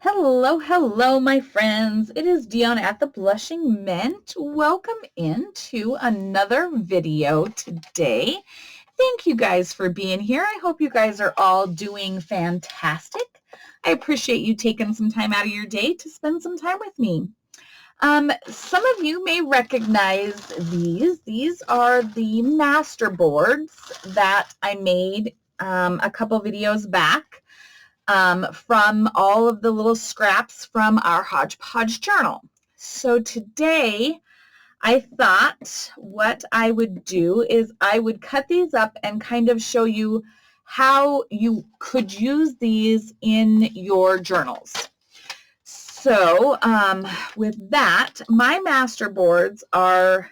Hello, hello, my friends. It is Dion at the Blushing Mint. Welcome into another video today. Thank you guys for being here. I hope you guys are all doing fantastic. I appreciate you taking some time out of your day to spend some time with me. Some of you may recognize these. These are the master boards that I made a couple videos back. From all of the little scraps from our hodgepodge journal. So today I thought what I would do is I would cut these up and kind of show you how you could use these in your journals. So with that, my master boards are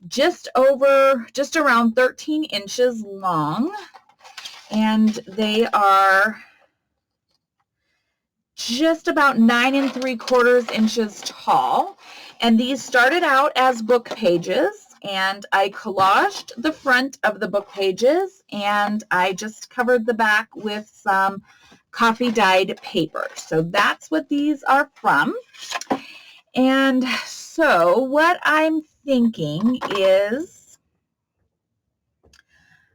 just around 13 inches long, and they are just about 9 3/4 inches tall, and these started out as book pages, and I collaged the front of the book pages and I just covered the back with some coffee dyed paper. So that's what these are from. And so what I'm thinking is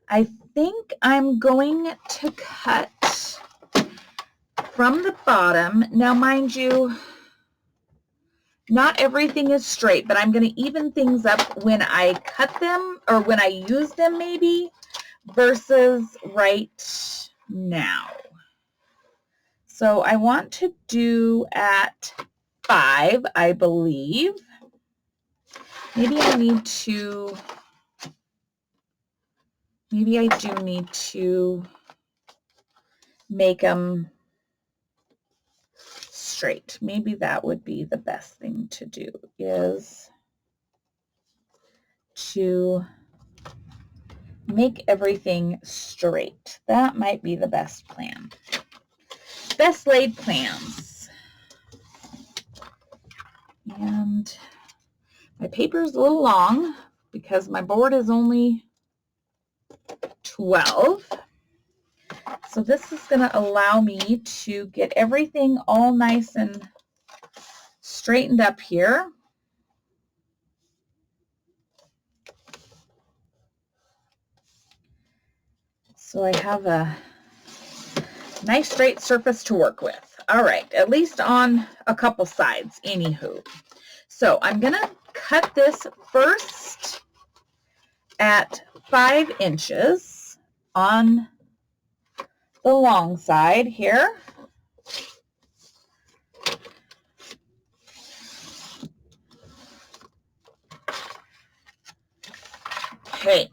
I think I'm going to cut from the bottom. Now, mind you, not everything is straight, but I'm going to even things up when I cut them, or when I use them maybe, versus right now. So I want to do at 5, I believe. Maybe I do need to make them straight. Maybe that would be the best thing to do, is to make everything straight. That might be the best plan. Best laid plans. And my paper is a little long because my board is only 12. So this is going to allow me to get everything all nice and straightened up here. So I have a nice straight surface to work with. All right, at least on a couple sides, anywho. So I'm going to cut this first at 5 inches on the long side here. Okay.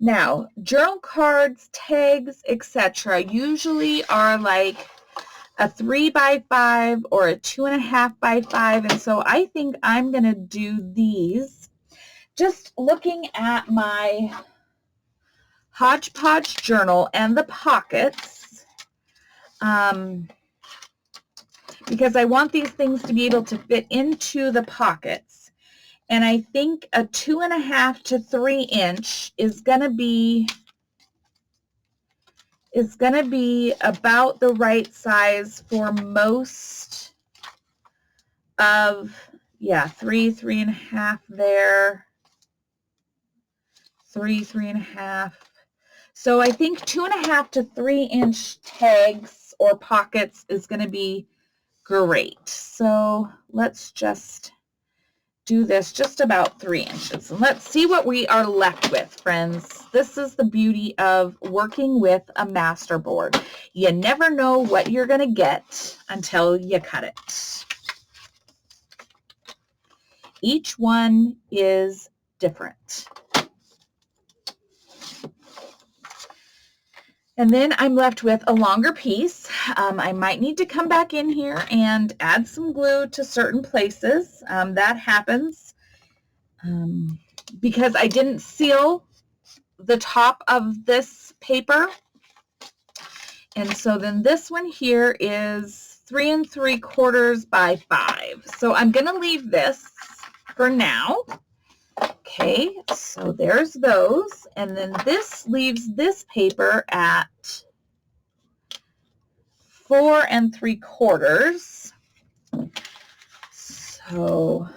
Now, journal cards, tags, etc. usually are like a 3 by 5 or a 2.5 by 5, and so I think I'm going to do these. Just looking at my hodgepodge journal and the pockets, because I want these things to be able to fit into the pockets. And I think a 2.5 to 3 inch is going to be about the right size for most of, yeah, 3.5 there, 3.5. So I think 2.5 to 3 inch tags or pockets is going to be great. So let's just do this just about 3 inches. And let's see what we are left with, friends. This is the beauty of working with a master board. You never know what you're going to get until you cut it. Each one is different. And then I'm left with a longer piece. I might need to come back in here and add some glue to certain places. That happens because I didn't seal the top of this paper. And so then this one here is 3 3/4 by 5. So I'm going to leave this for now. Okay, so there's those, and then this leaves this paper at 4 3/4. So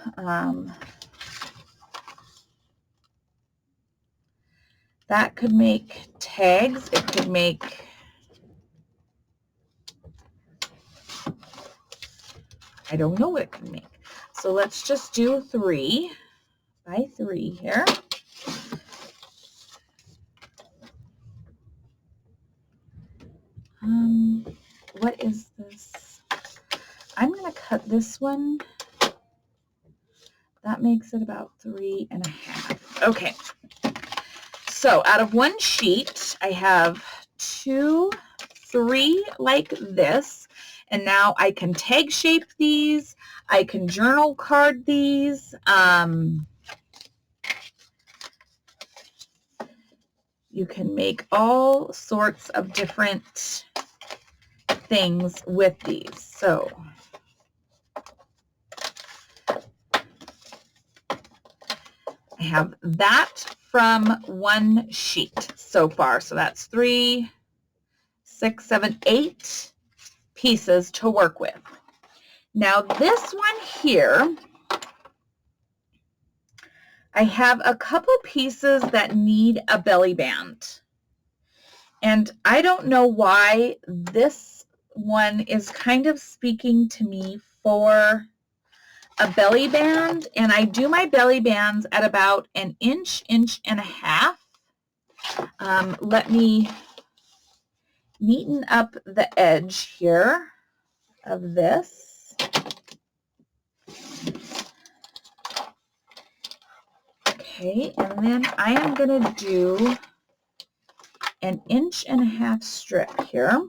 that could make tags. It could make, I don't know what it can make. So let's just do 3 by 3 here. What is this? I'm going to cut this one. That makes it about 3 1/2. Okay. So out of one sheet, I have 2, 3 like this. And now I can tag shape these. I can journal card these. You can make all sorts of different things with these. So I have that from one sheet so far. So that's 3, 6, 7, 8 pieces to work with. Now this one here, I have a couple pieces that need a belly band. And I don't know why this one is kind of speaking to me for a belly band. And I do my belly bands at about 1 inch, 1.5 inches. Let me neaten up the edge here of this. Okay, and then I am going to do 1.5 inch strip here.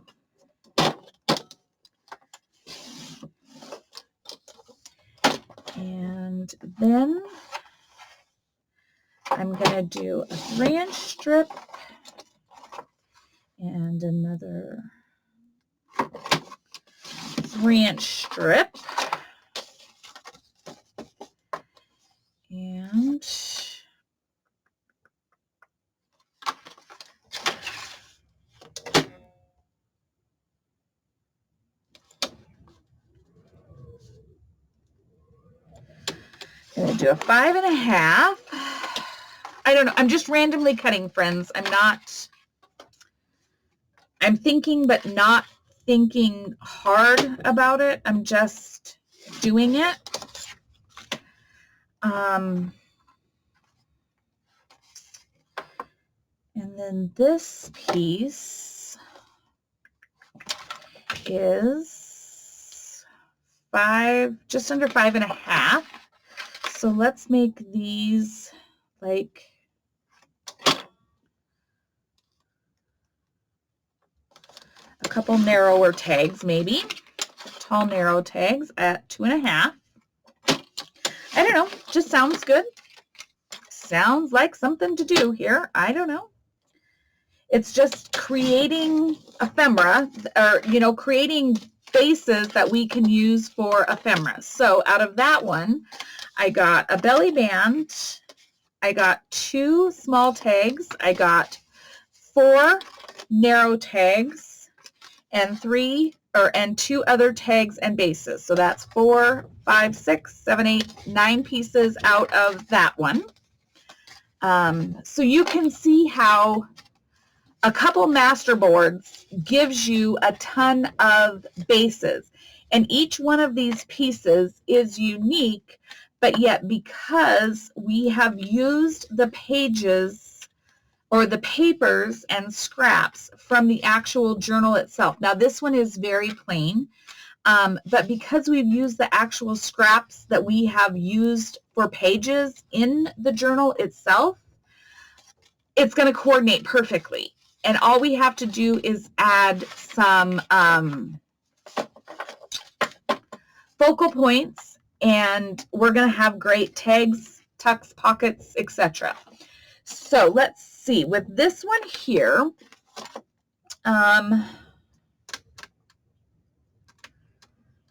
And then I'm going to do a 3-inch strip and another 3-inch strip. And I'm going to do a 5 1/2. I don't know. I'm just randomly cutting, friends. I'm thinking, but not thinking hard about it. I'm just doing it. And then this piece is just under 5 1/2. So let's make these like a couple narrower tags, maybe tall narrow tags at 2 1/2. I don't know, just sounds good. Sounds like something to do here. I don't know. It's just creating ephemera, or creating bases that we can use for ephemera. So out of that one, I got a belly band, I got 2 small tags, I got 4 narrow tags, and 2 other tags and bases. So that's 4, 5, 6, 7, 8, 9 pieces out of that one. So you can see how a couple master boards gives you a ton of bases. And each one of these pieces is unique, but yet because we have used the pages or the papers and scraps from the actual journal itself. Now this one is very plain, but because we've used the actual scraps that we have used for pages in the journal itself, it's going to coordinate perfectly. And all we have to do is add some focal points, and we're going to have great tags, tucks, pockets, etc. So let's see. With this one here,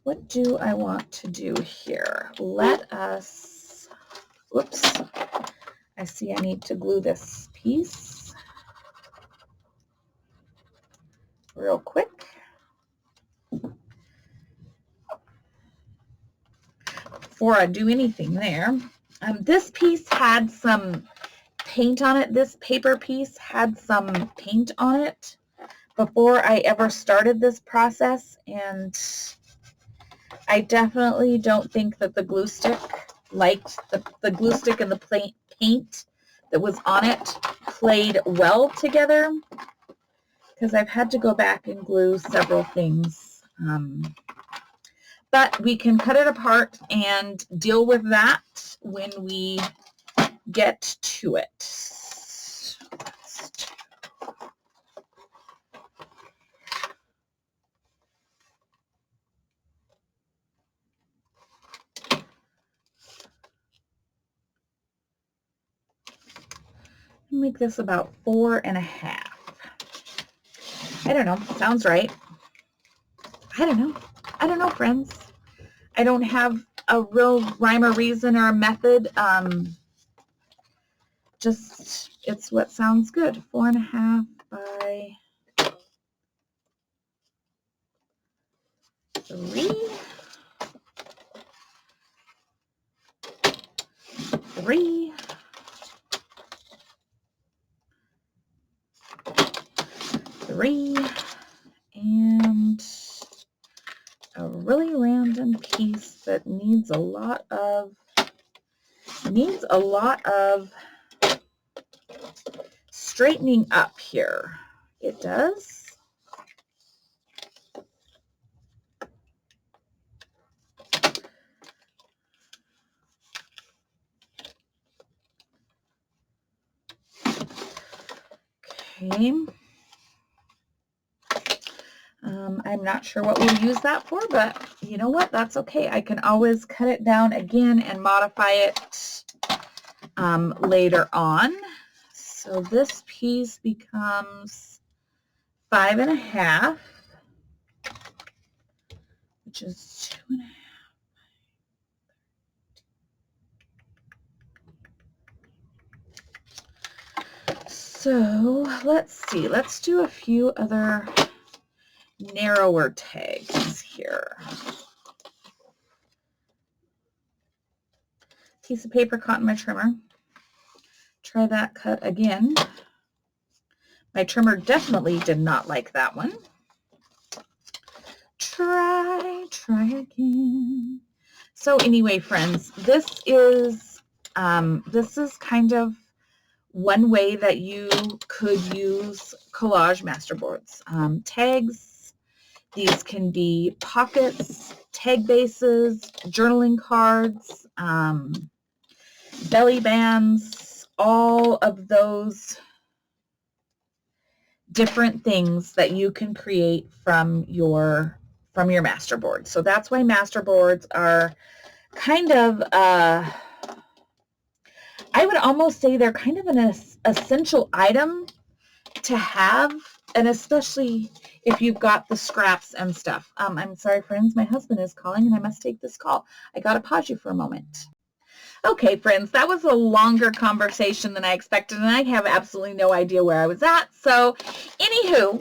what do I want to do here? Let us, whoops, I see I need to glue this piece real quick. before I do anything there. This piece had some paint on it. This paper piece had some paint on it before I ever started this process, and I definitely don't think that the glue stick liked the glue stick and the paint that was on it played well together, because I've had to go back and glue several things. But we can cut it apart and deal with that when we get to it. Make this about 4.5. I don't know. Sounds right. I don't know, friends. I don't have a real rhyme or reason or a method. Just, it's what sounds good. 4.5 by 3. 3. 3. And a really random piece that needs a lot of straightening up here. It does. Okay. I'm not sure what we'll use that for, but you know what? That's okay. I can always cut it down again and modify it later on. So this piece becomes 5.5, which is 2.5. So let's see. Let's do a few other narrower tags here. Piece of paper caught in my trimmer. Try that cut again. My trimmer definitely did not like that one. Try again. So anyway, friends, this is kind of one way that you could use collage masterboards. Tags, these can be pockets, tag bases, journaling cards, belly bands, all of those different things that you can create from your masterboard. So that's why masterboards are kind of, I would almost say they're kind of an essential item to have, and especially if you've got the scraps and stuff. I'm sorry, friends, my husband is calling and I must take this call. I got to pause you for a moment. Okay, friends, that was a longer conversation than I expected, and I have absolutely no idea where I was at. So, anywho,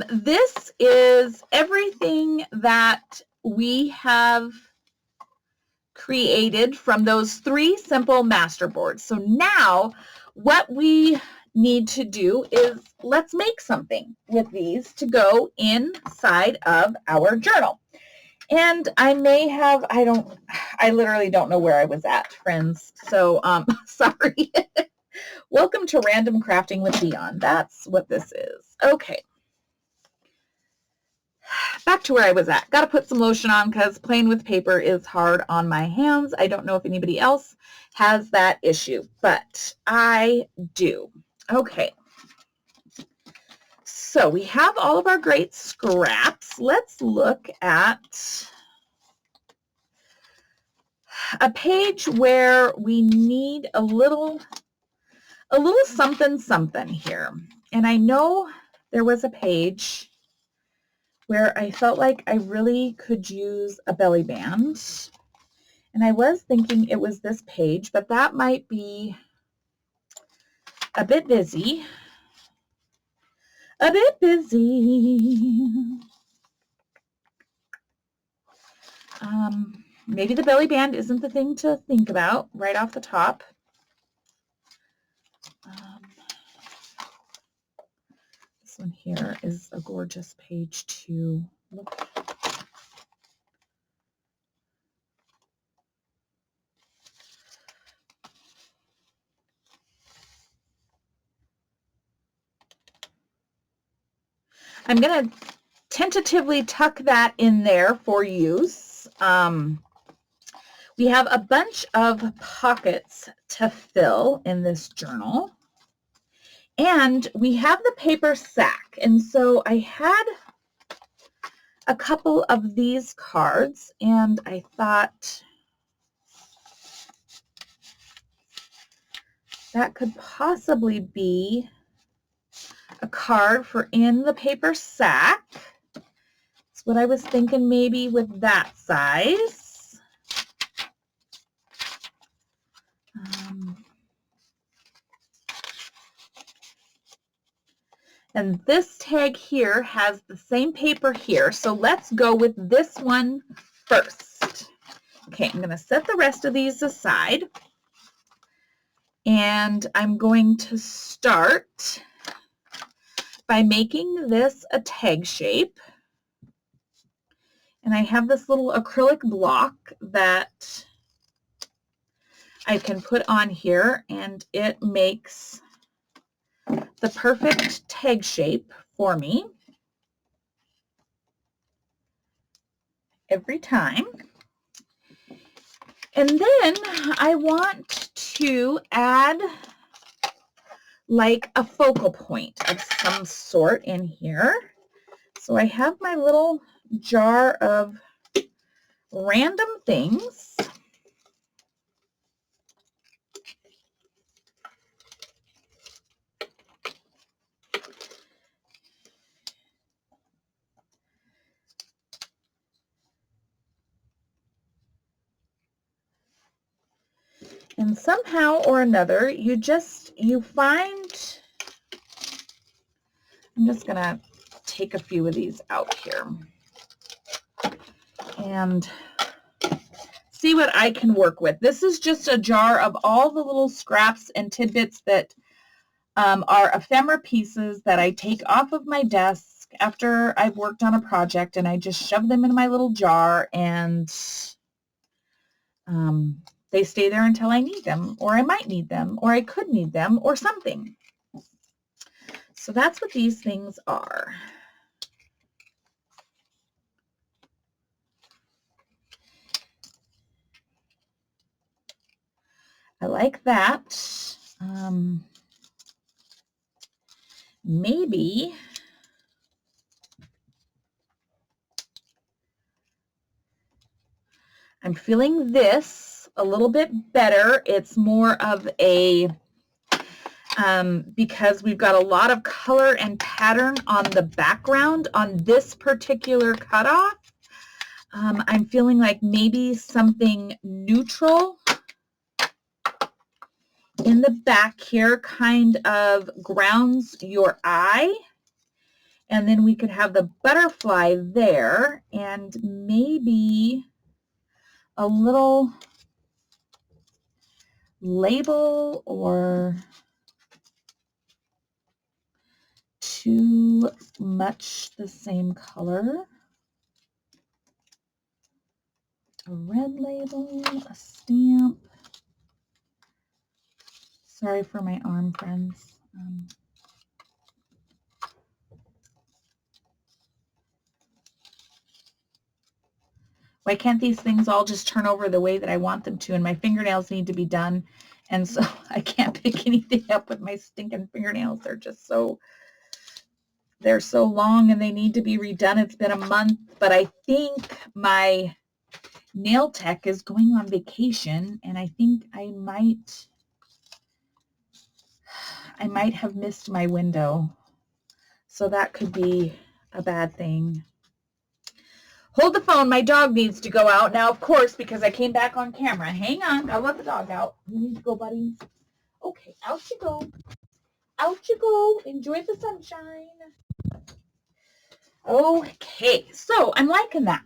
this is everything that we have created from those 3 simple masterboards. So now, what we need to do is let's make something with these to go inside of our journal. And I may have, I literally don't know where I was at, friends. So, sorry. Welcome to Random Crafting with Dion. That's what this is. Okay. Back to where I was at. Got to put some lotion on because playing with paper is hard on my hands. I don't know if anybody else has that issue, but I do. Okay. So we have all of our great scraps. Let's look at a page where we need a little something here. And I know there was a page where I felt like I really could use a belly band. And I was thinking it was this page, but that might be a bit busy. A bit busy. maybe the belly band isn't the thing to think about right off the top. This one here is a gorgeous page to look. I'm going to tentatively tuck that in there for use. We have a bunch of pockets to fill in this journal. And we have the paper sack. And so I had a couple of these cards, and I thought that could possibly be a card for in the paper sack. That's what I was thinking, maybe with that size. And this tag here has the same paper here, so let's go with this one first. Okay, I'm going to set the rest of these aside, and I'm going to start by making this a tag shape. And I have this little acrylic block that I can put on here, and it makes the perfect tag shape for me every time. And then I want to add like a focal point of some sort in here. So I have my little jar of random things. And somehow or another, you find, I'm just going to take a few of these out here and see what I can work with. This is just a jar of all the little scraps and tidbits that are ephemera pieces that I take off of my desk after I've worked on a project, and I just shove them in my little jar, and they stay there until I need them, or I might need them, or I could need them, or something. So that's what these things are. I like that. Maybe I'm feeling this a little bit better. It's more of a, because we've got a lot of color and pattern on the background on this particular cutoff, I'm feeling like maybe something neutral in the back here kind of grounds your eye. And then we could have the butterfly there, and maybe a little label or too much the same color. A red label, a stamp. Sorry for my arm, friends. Why can't these things all just turn over the way that I want them to? And my fingernails need to be done. And so I can't pick anything up with my stinking fingernails. They're just so, they're so long and they need to be redone. It's been a month, but I think my nail tech is going on vacation, and I think I might have missed my window. So that could be a bad thing. Hold the phone. My dog needs to go out. Now, of course, because I came back on camera. Hang on. I'll let the dog out. You need to go, buddy. Okay, out you go. Out you go. Enjoy the sunshine. Okay, so I'm liking that.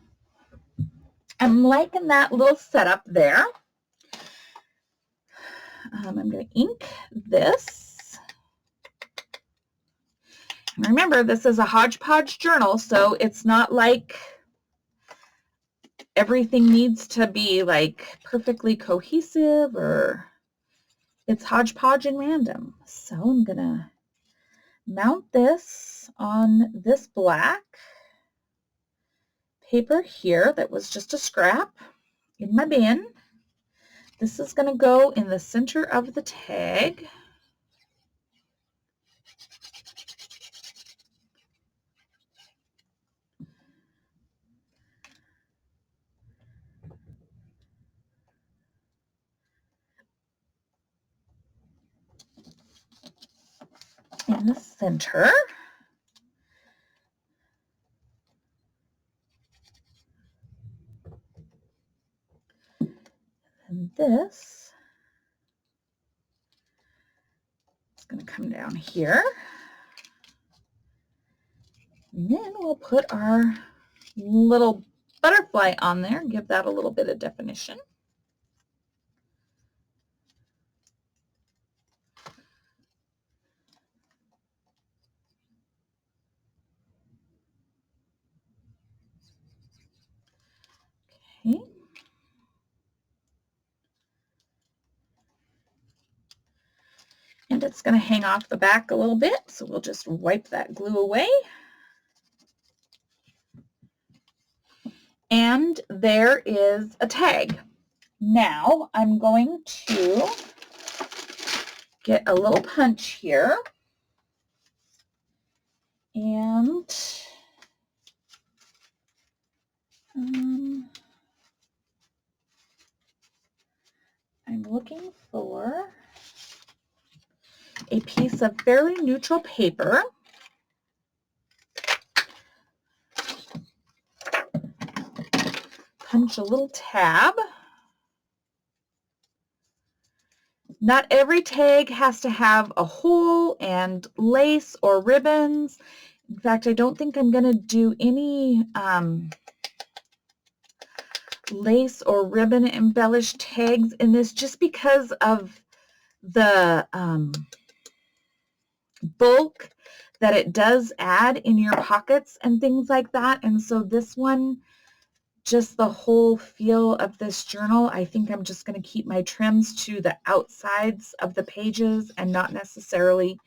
I'm liking that little setup there. I'm going to ink this. And remember, this is a hodgepodge journal, so it's not like everything needs to be like perfectly cohesive, or it's hodgepodge and random. So I'm going to mount this on this black paper here that was just a scrap in my bin. This is going to go in the center of the tag. In the center. And this is going to come down here. And then we'll put our little butterfly on there, give that a little bit of definition. Okay. And it's going to hang off the back a little bit, so we'll just wipe that glue away. And there is a tag. Now I'm going to get a little punch here, and I'm looking for a piece of fairly neutral paper. Punch a little tab. Not every tag has to have a hole and lace or ribbons. In fact, I don't think I'm going to do any lace or ribbon embellished tags in this, just because of the bulk that it does add in your pockets and things like that. And so this one, just the whole feel of this journal, I think I'm just going to keep my trims to the outsides of the pages and not necessarily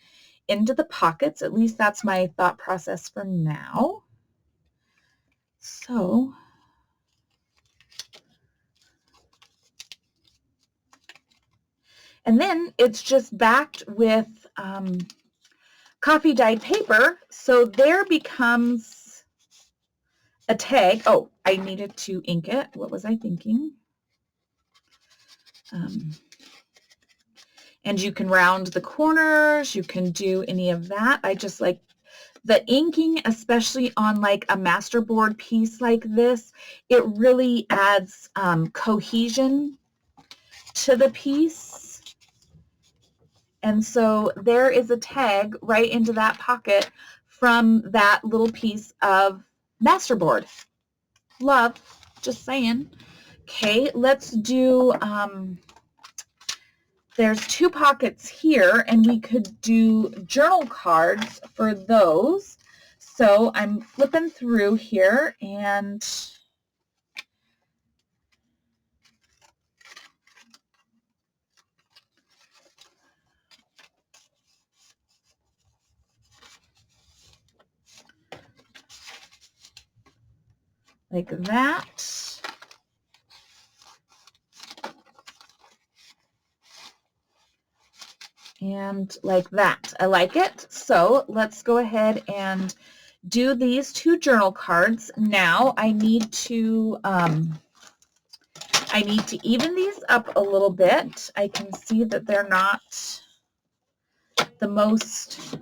into the pockets. At least that's my thought process for now. So and then it's just backed with coffee dyed paper, so there becomes a tag. Oh, I needed to ink it. What was I thinking? And you can round the corners, you can do any of that. I just like the inking, especially on like a masterboard piece like this. It really adds cohesion to the piece. And so there is a tag right into that pocket from that little piece of masterboard. Love, just saying. Okay, let's do, there's two pockets here, and we could do journal cards for those. So I'm flipping through here, and like that. And like that. I like it. So let's go ahead and do these two journal cards. Now I need to even these up a little bit. I can see that they're not the most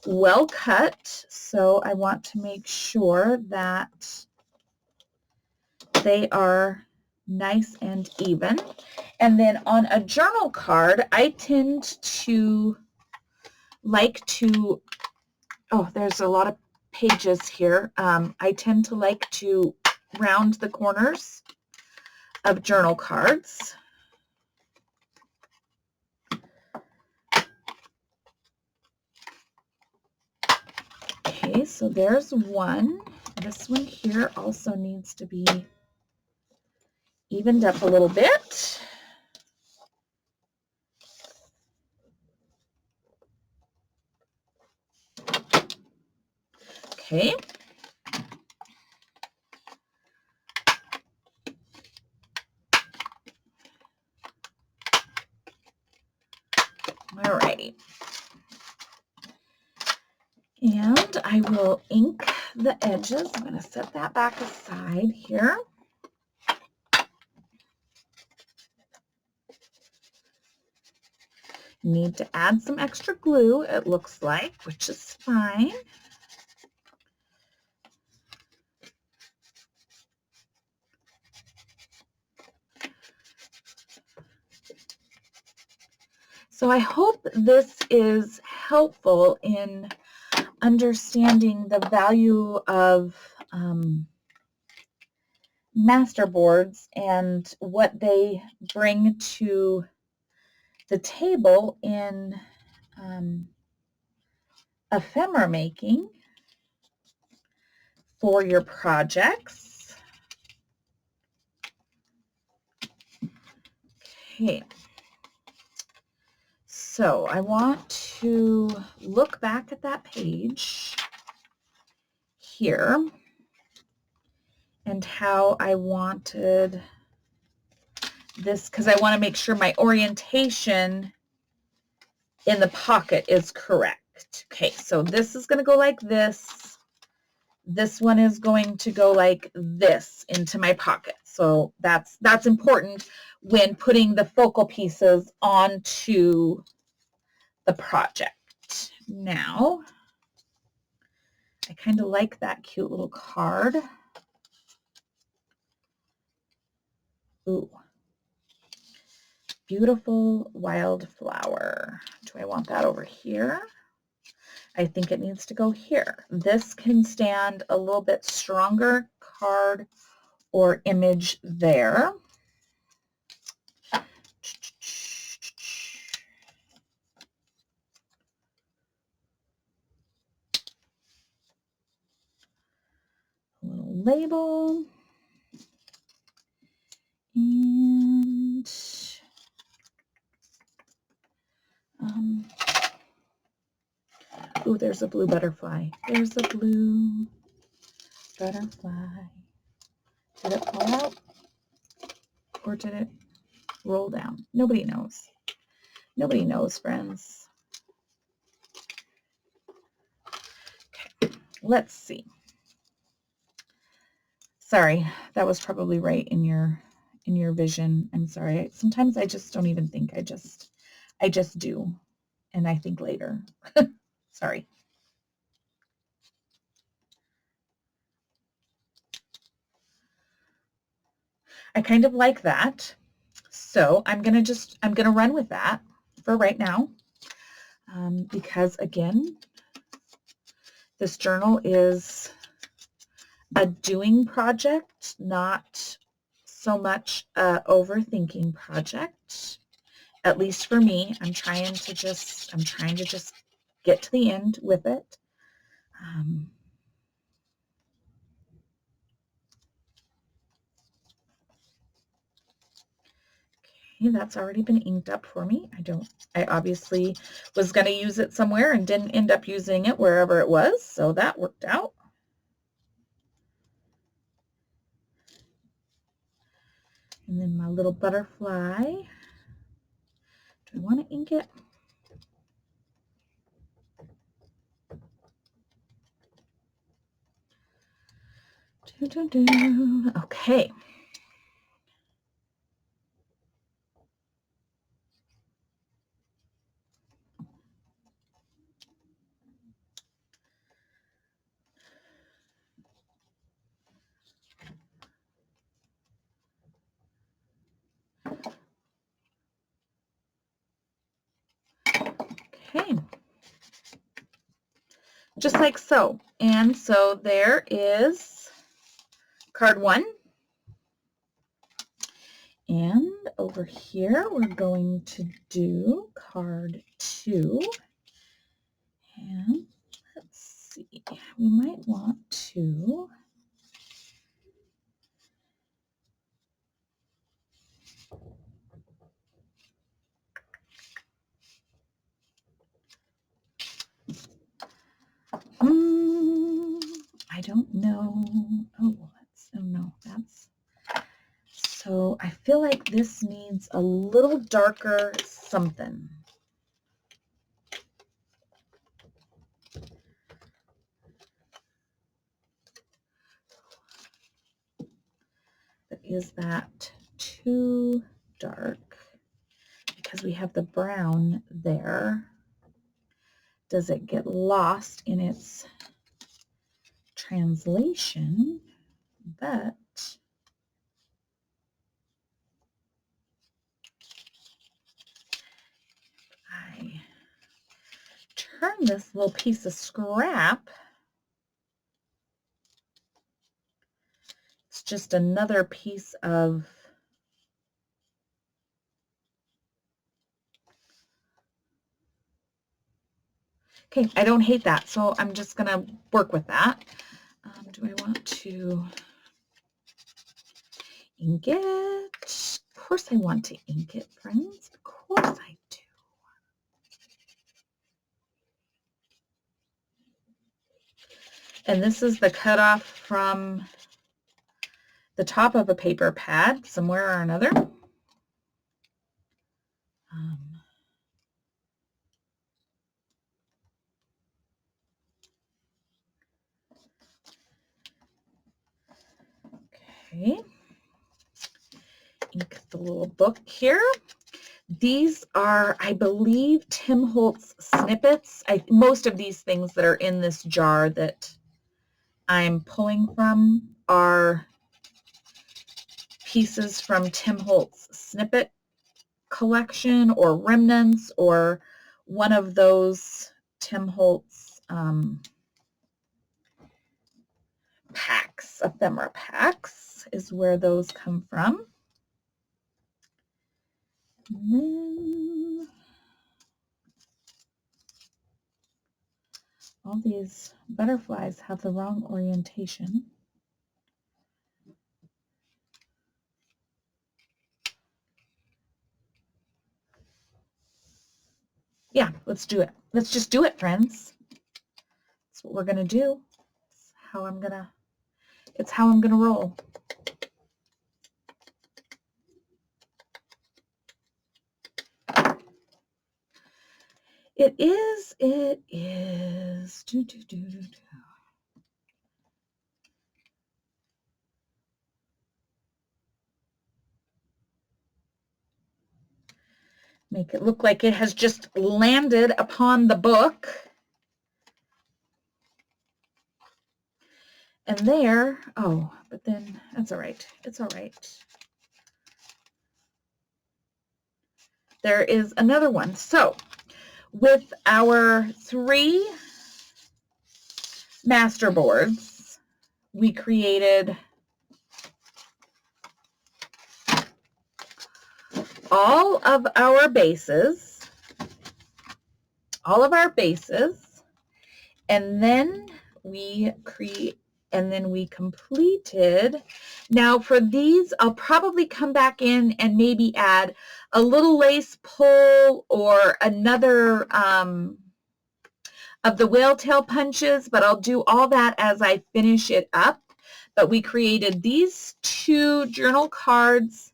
well cut, so I want to make sure that they are nice and even. And then on a journal card, I tend to like to, oh, there's a lot of pages here. I tend to like to round the corners of journal cards. Okay, so there's one. This one here also needs to be evened up a little bit. Okay. Alrighty. And I will ink the edges. I'm going to set that back aside here. Need to add some extra glue, it looks like, which is fine. So I hope this is helpful in understanding the value of master boards and what they bring to the table in ephemera making for your projects. Okay. So I want to look back at that page here and how I wanted this, because I want to make sure my orientation in the pocket is correct. Okay, so this is going to go like this. This one is going to go like this into my pocket. So that's important when putting the focal pieces onto the project. Now, I kind of like that cute little card. Ooh. Beautiful wildflower. Do I want that over here? I think it needs to go here. This can stand a little bit stronger card or image there. A little label. And ooh, there's a blue butterfly. There's a blue butterfly. Did it fall out? Or did it roll down? Nobody knows. Nobody knows, friends. Okay, let's see. Sorry, that was probably right in your vision. I'm sorry. Sometimes I just don't even think. I just do, and I think later. Sorry. I kind of like that. So I'm gonna run with that for right now, because again, this journal is a doing project, not so much a overthinking project. At least for me, I'm trying to just get to the end with it. Okay, that's already been inked up for me. I obviously was going to use it somewhere and didn't end up using it wherever it was, so that worked out. And then my little butterfly. Do I want to ink it? Okay. Okay. Just like so. And so there is card 1. And over here, we're going to do card 2. And let's see, we might want to I don't know. Oh, no, that's, so I feel like this needs a little darker something. But is that too dark? Because we have the brown there. Does it get lost in its translation? But I turn this little piece of scrap, it's just another piece of okay, I don't hate that, so I'm just going to work with that. Do I want to ink it? Of course I want to ink it, friends. Of course I do. And this is the cutoff from the top of a paper pad, somewhere or another. Okay. Ink the little book here. These are, I believe, Tim Holtz snippets. Most of these things that are in this jar that I'm pulling from are pieces from Tim Holtz snippet collection or remnants or one of those Tim Holtz packs, ephemera packs is where those come from. And then all these butterflies have the wrong orientation. Yeah, let's do it. Let's just do it, friends. That's what we're gonna do. It's how I'm gonna roll. It is. Do, do, do, do, do. Make it look like it has just landed upon the book. And there, oh, but then that's all right. It's all right. There is another one. So with our 3 master boards, we created all of our bases, and then we completed. Now for these, I'll probably come back in and maybe add a little lace pull or another of the whale tail punches, but I'll do all that as I finish it up. But we created these 2 journal cards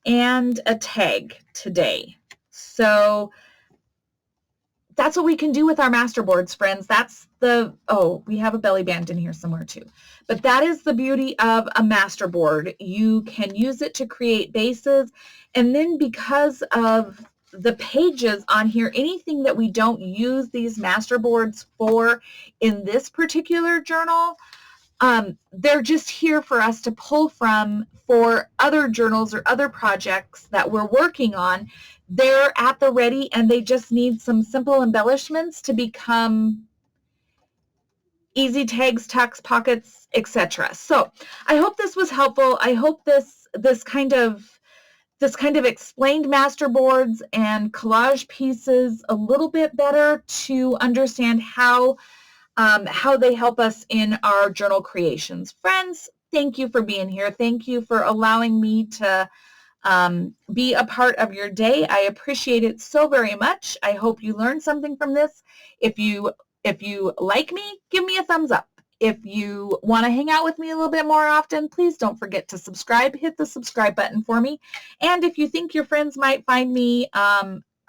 and a tag today. So that's what we can do with our master boards, friends. That's the, oh, we have a belly band in here somewhere too. But that is the beauty of a master board. You can use it to create bases. And then because of the pages on here, anything that we don't use these master boards for in this particular journal, they're just here for us to pull from for other journals or other projects that we're working on. They're at the ready and they just need some simple embellishments to become easy tags, tucks, pockets, etc. So I hope this was helpful. I hope this kind of this kind of explained masterboards and collage pieces a little bit better to understand how they help us in our journal creations. Friends, thank you for being here. Thank you for allowing me to be a part of your day. I appreciate it so very much. I hope you learned something from this. If you like me, give me a thumbs up. If you want to hang out with me a little bit more often, please don't forget to subscribe. Hit the subscribe button for me. And if you think your friends might find me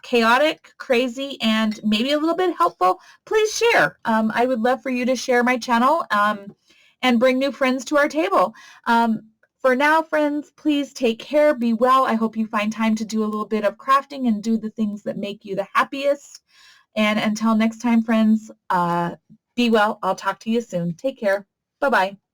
chaotic, crazy, and maybe a little bit helpful, please share. I would love for you to share my channel and bring new friends to our table. For now, friends, please take care. Be well. I hope you find time to do a little bit of crafting and do the things that make you the happiest. And until next time, friends, be well. I'll talk to you soon. Take care. Bye-bye.